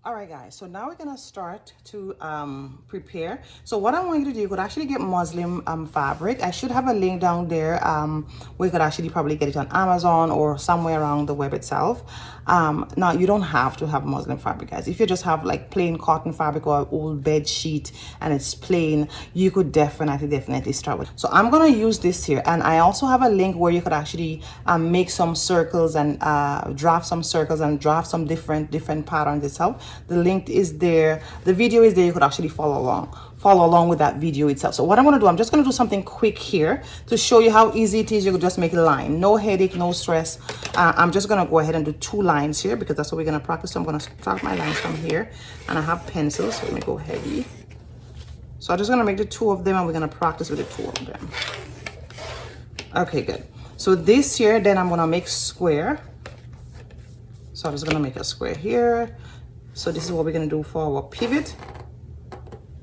All right, guys, so now we're gonna start to prepare. So what I want you to do, you could actually get muslin fabric. I should have a link down there where you could actually probably get it on Amazon or somewhere around the web itself. Now you don't have to have muslin fabric, guys. If you just have like plain cotton fabric or an old bed sheet and it's plain, you could definitely start with. So I'm gonna use this here, and I also have a link where you could actually make some circles and draft some circles and draft some different patterns itself. The link is there, the video is there. You could actually follow along with that video itself. So what I'm going to do, I'm just going to do something quick here to show you how easy it is. You could just make a line, no headache, no stress. I'm just going to go ahead and do 2 lines here because that's what we're going to practice. So I'm going to start my lines from here, and I have pencils, so let me go heavy. So I'm just going to make the 2 of them, and we're going to practice with the 2 of them. Okay, good. So this here, then I'm going to make square. So I'm just going to make a square here. So this is what we're going to do for our pivot.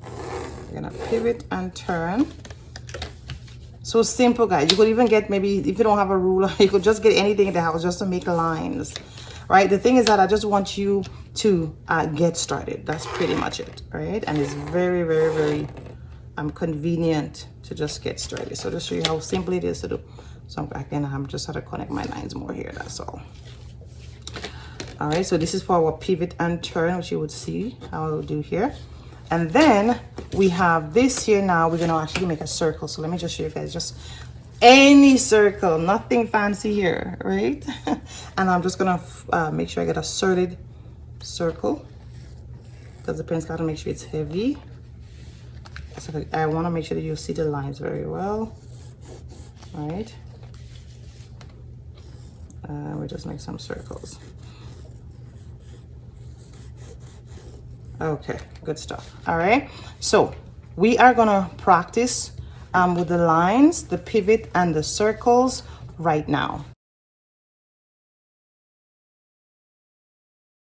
We're going to pivot and turn. So simple, guys. You could even get, maybe if you don't have a ruler, you could just get anything in the house just to make lines, right? The thing is that I just want you to get started. That's pretty much it, right? And it's very convenient to just get started. So just show you how simple it is to do. So again, I'm just how to connect my lines more here, that's all. All right, so this is for our pivot and turn, which you would see how I will do here. And then we have this here. Now we're gonna actually make a circle. So let me just show you guys, just any circle, nothing fancy here, right? And I'm just gonna make sure I get a solid circle because the pencil got to make sure it's heavy. So I want to make sure that you see the lines very well. All right, we just make some circles. Okay, good stuff. All right, so we are gonna practice with the lines, the pivot, and the circles right now.